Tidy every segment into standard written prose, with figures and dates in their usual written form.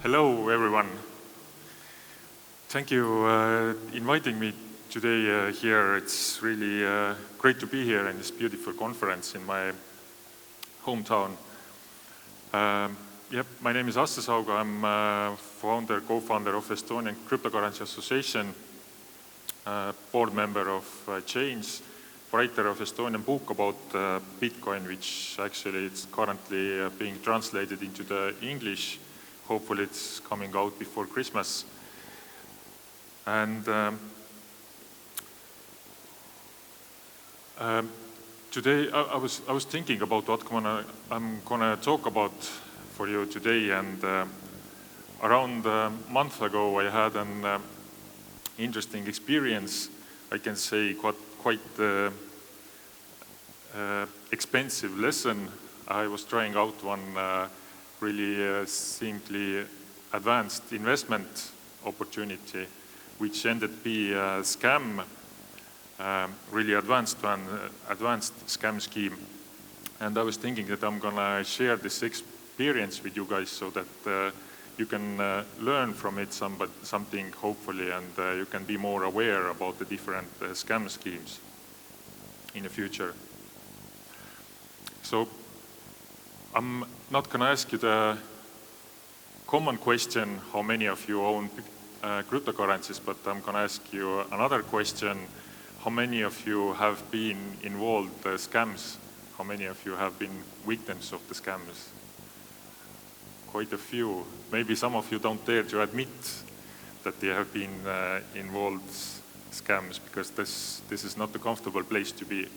Hello, everyone. Thank you inviting me today here. It's really great to be here in this beautiful conference in my hometown. My name is Asse Sauga. I'm co-founder of Estonian Cryptocurrency Association, board member of Change, writer of Estonian book about Bitcoin, which actually it's currently being translated into the English. Hopefully it's coming out before Christmas. And today I was thinking about what I'm gonna talk about for you today. And around a month ago, I had an interesting experience. I can say quite expensive lesson. I was trying out one really simply advanced investment opportunity, which ended up being a scam, really advanced scam scheme. And I was thinking that I'm gonna share this experience with you guys so that you can learn from it something hopefully, and you can be more aware about the different scam schemes in the future. So I'm not going to ask you the common question, how many of you own cryptocurrencies, but I'm going to ask you another question. How many of you have been involved in scams? How many of you have been victims of the scams? Quite a few. Maybe some of you don't dare to admit that they have been involved in scams, because this is not a comfortable place to be.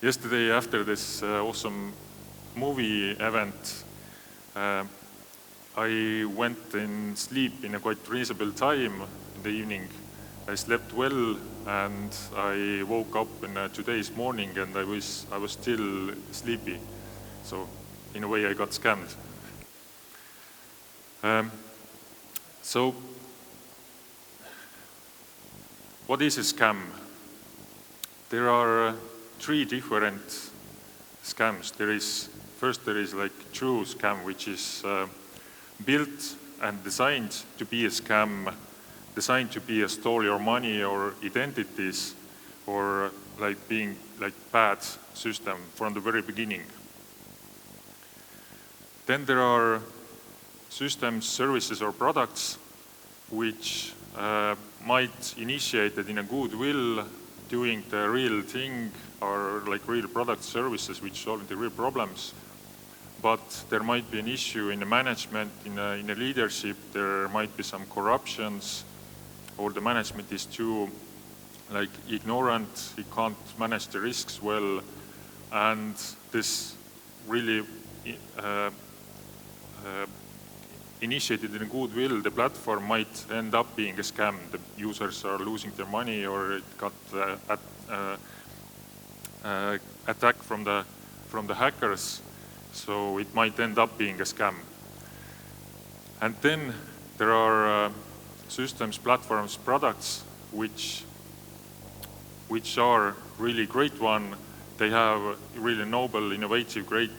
Yesterday, after this awesome movie event, I went in sleep in a quite reasonable time in the evening. I slept well, and I woke up in today's morning, and I was still sleepy. So in a way, I got scammed. So what is a scam? There are three different scams. First, there is like true scam, which is built and designed to be a scam, designed to be store your money or identities, or like being like bad system from the very beginning. Then there are systems, services, or products which might initiate it in a goodwill, doing the real thing, or like real product services which solve the real problems. But there might be an issue in the management, in the leadership. There might be some corruptions, or the management is too ignorant. He can't manage the risks well, and this really initiated in goodwill, the platform might end up being a scam. The users are losing their money, or it got attacked from the hackers. So it might end up being a scam. And then there are systems, platforms, products which are really great one. They have really noble, innovative, great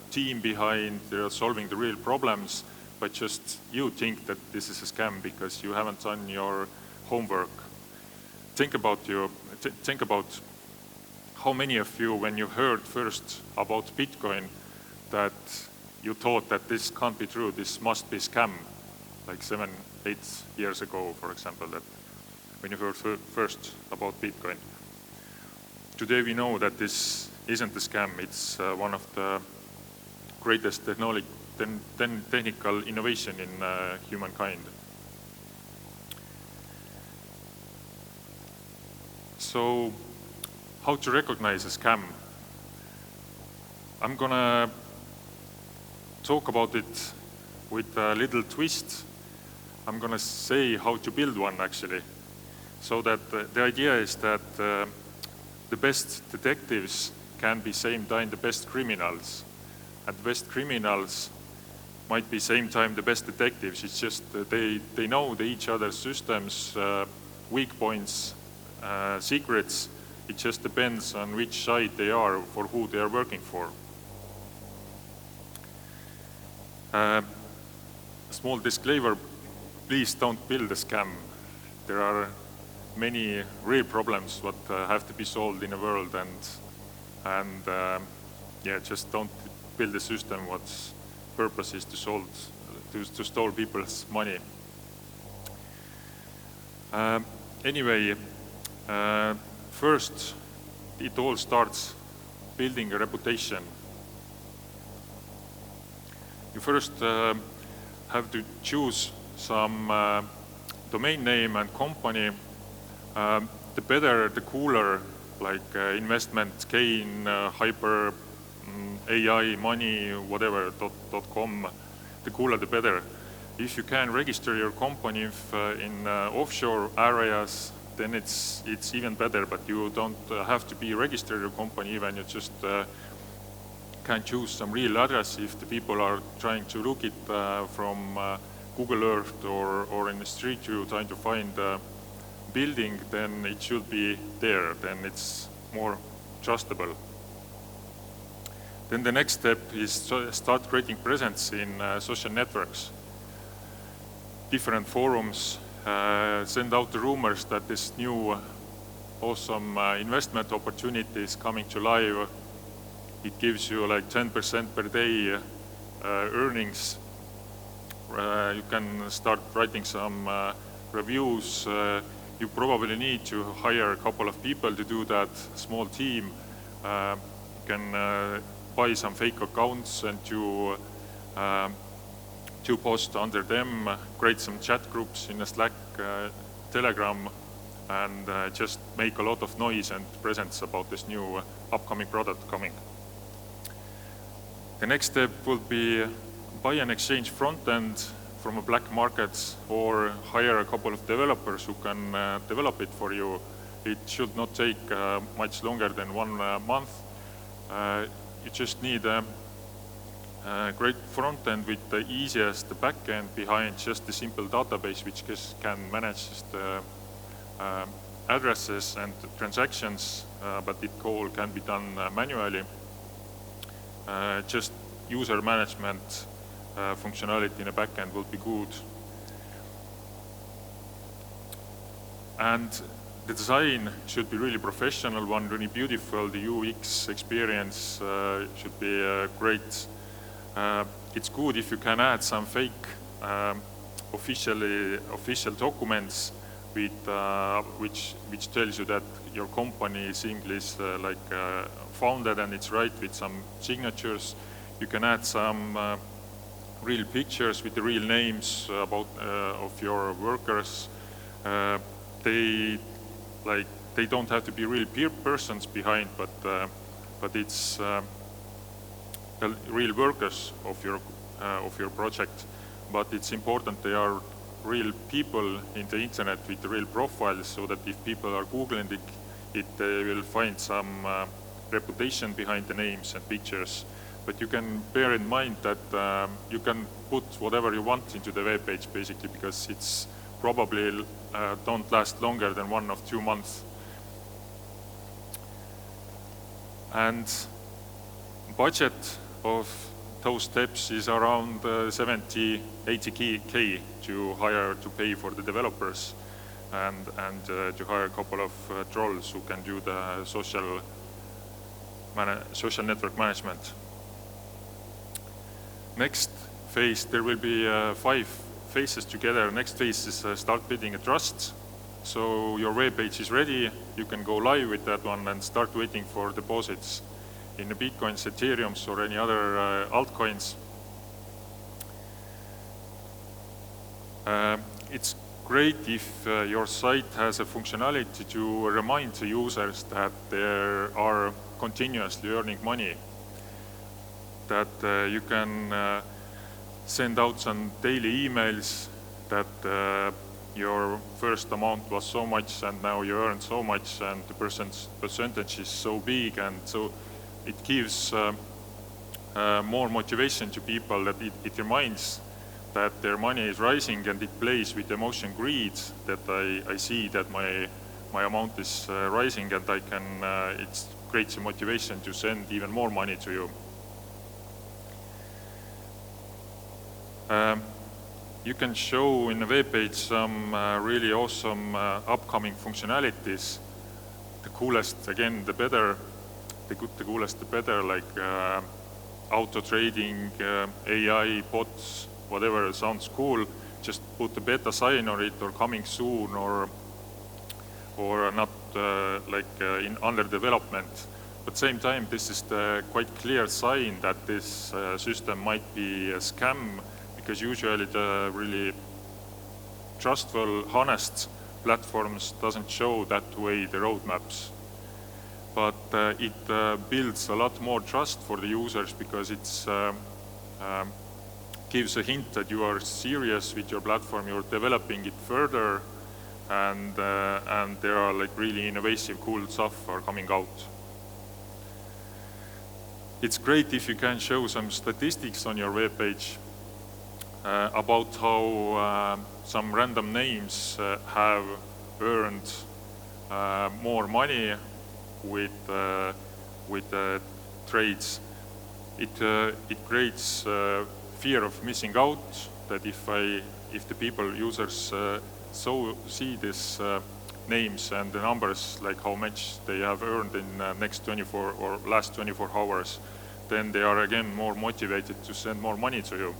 team behind. They're solving the real problems, but just you think that this is a scam because you haven't done your homework. Think about how many of you, when you heard first about Bitcoin, that you thought that this can't be true, this must be scam, like 7-8 years ago, for example, that when you heard first about Bitcoin. Today we know that this isn't a scam, it's one of the greatest technical innovation in humankind. So, how to recognize a scam? I'm gonna talk about it with a little twist. I'm gonna say how to build one, actually. So that the idea is that the best detectives can be same time the best criminals. And the best criminals might be same time the best detectives. It's just they know each other's systems, weak points, secrets. It just depends on which side they are, for who they are working for. small disclaimer, please don't build a scam. There are many real problems what have to be solved in the world, and yeah, just don't build a system what's purpose is to steal people's money. Anyway, first it all starts building a reputation. You first have to choose some domain name and company. The better, the cooler, like investment, gain, hyper, AI, money, whatever, .com, the cooler the better. If you can register your company in offshore areas, then it's even better, but you don't have to be registered your company even, you just can choose some real address. If the people are trying to look it from Google Earth or in the street you're trying to find a building, then it should be there, then it's more trustable. Then the next step is to start creating presence in social networks, different forums, send out the rumors that this new awesome investment opportunity is coming to live. It gives you like 10% per day earnings. You can start writing some reviews. You probably need to hire a couple of people to do that, small team. You can buy some fake accounts and to post under them, create some chat groups in a Slack, Telegram, and just make a lot of noise and presence about this new upcoming product coming. The next step will be buy and exchange front end from a black market or hire a couple of developers who can develop it for you. It should not take much longer than 1 month. You just need a great front end with the easiest back end behind, just a simple database which can manage the addresses and transactions, but it all can be done manually. Just user management functionality in the back end will be good. And the design should be really professional one, really beautiful. The UX experience should be great. It's good if you can add some fake official documents with which tells you that your company is English, founded and it's right, with some signatures. You can add some real pictures with the real names of your workers. They don't have to be real persons behind, but it's the real workers of your project. But it's important they are real people in the internet with the real profiles, so that if people are Googling it, they will find some reputation behind the names and pictures. But you can bear in mind that you can put whatever you want into the web page, basically, because it's probably don't last longer than 1 or 2 months. And budget of those steps is around 70-80K to pay for the developers and to hire a couple of trolls who can do the social network management. Next phase, there will be 5 phases together. Next phase is start building a trust. So your web page is ready, you can go live with that one and start waiting for deposits in the Bitcoins, Ethereums, or any other altcoins. It's great if your site has a functionality to remind the users that they are continuously earning money, that you can send out some daily emails that your first amount was so much and now you earn so much and the percentage is so big, and so it gives more motivation to people, that it reminds that their money is rising, and it plays with emotion greed, that I see that my amount is rising, and I can it creates a motivation to send even more money to you. you can show in a web page some really awesome upcoming functionalities. The coolest, again, the better. The coolest, the better, like auto trading, AI, bots, whatever sounds cool. Just put the beta sign on it, or coming soon, or not under development. But same time, this is the quite clear sign that this system might be a scam, because usually the really trustful, honest platforms doesn't show that way the roadmaps. But it builds a lot more trust for the users, because it's gives a hint that you are serious with your platform, you're developing it further, and there are like really innovative, cool stuff are coming out. It's great if you can show some statistics on your web page about how some random names have earned more money with trades. It creates fear of missing out, that if the users see these names and the numbers, like how much they have earned in next 24 or last 24 hours, then they are again more motivated to send more money to you.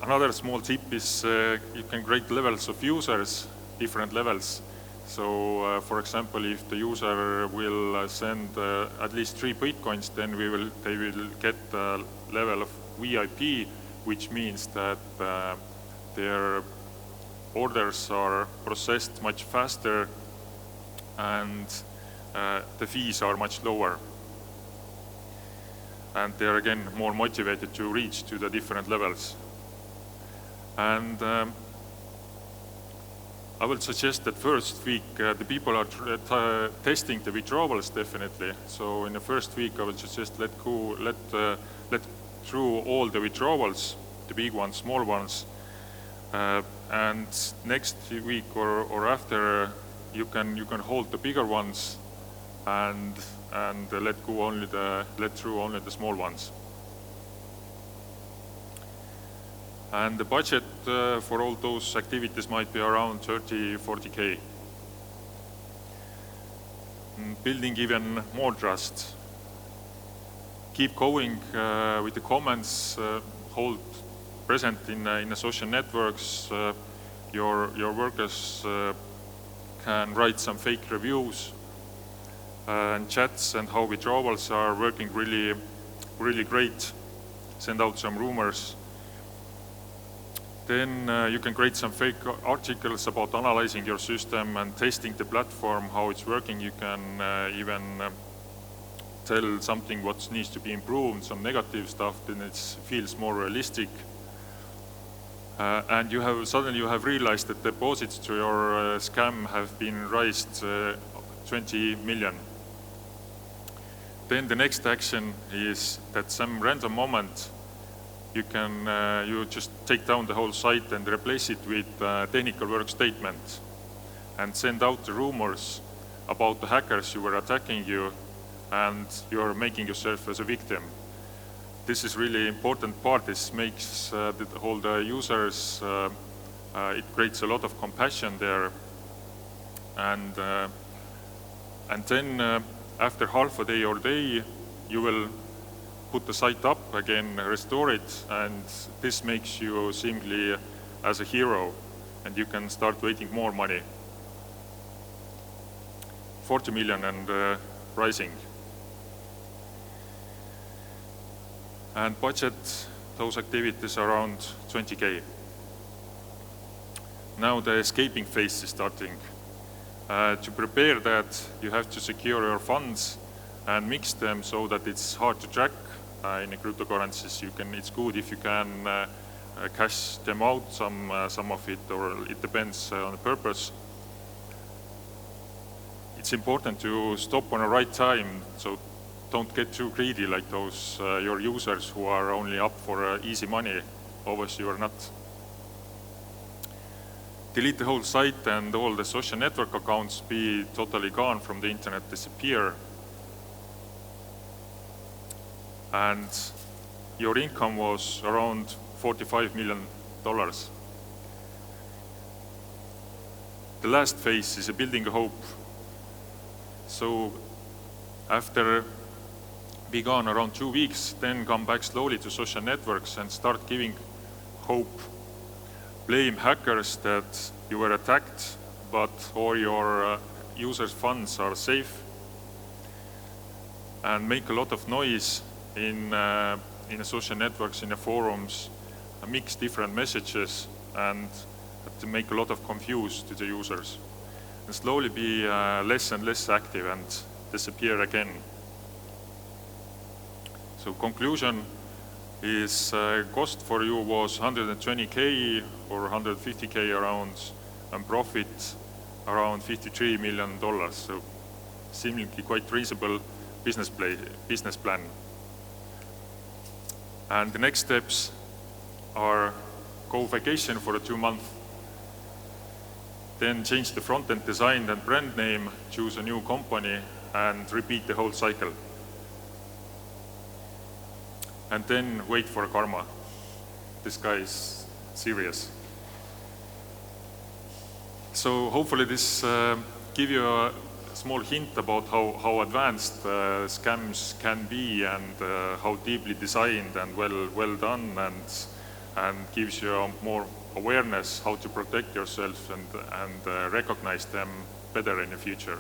Another small tip is you can create levels of users, different levels. So, for example, if the user will send at least 3 Bitcoins, then they will get the level of VIP, which means that their orders are processed much faster and the fees are much lower. And they're again more motivated to reach to the different levels. And I would suggest that first week the people are testing the withdrawals definitely. So in the first week I would suggest let through all the withdrawals, the big ones, small ones, and next week or after you can hold the bigger ones and let through only the small ones. And the budget for all those activities might be around 30–40K. Building even more trust. Keep going with the comments, hold present in the social networks. Your workers can write some fake reviews and chats, and how withdrawals are working really, really great. Send out some rumors. Then you can create some fake articles about analyzing your system and testing the platform, how it's working. You can even tell something what needs to be improved, some negative stuff, then it feels more realistic. And suddenly you have realized that deposits to your scam have been raised 20 million. Then the next action is that some random moment you just take down the whole site and replace it with technical work statement and send out the rumors about the hackers who were attacking you, and you're making yourself as a victim. This is really important part. This makes all the users, it creates a lot of compassion there. And then after half a day or day, you will put the site up again, restore it, and this makes you seemingly as a hero, and you can start waiting more money. 40 million and rising. And budget, those activities around 20K. Now the escaping phase is starting. To prepare that, you have to secure your funds and mix them so that it's hard to track. In the cryptocurrencies, it's good if you can cash them out, some of it, or it depends on the purpose. It's important to stop on the right time, so don't get too greedy like those your users who are only up for easy money. Obviously, you are not. Delete the whole site and all the social network accounts be totally gone from the internet, disappear. And your income was around $45 million. The last phase is building a hope. So after be gone around 2 weeks, then come back slowly to social networks and start giving hope. Blame hackers that you were attacked, but all your users' funds are safe. And make a lot of noise in the social networks, in the forums, mix different messages, and to make a lot of confusion to the users. And slowly be less and less active and disappear again. So conclusion is cost for you was 120K or 150K around, and profit around $53 million. So seemingly quite reasonable business plan. And the next steps are go vacation for 2 months, then change the front-end design and brand name, choose a new company, and repeat the whole cycle. And then wait for karma. This guy is serious. So hopefully this give you a small hint about how advanced scams can be, and how deeply designed and well done, and gives you more awareness how to protect yourself and recognize them better in the future.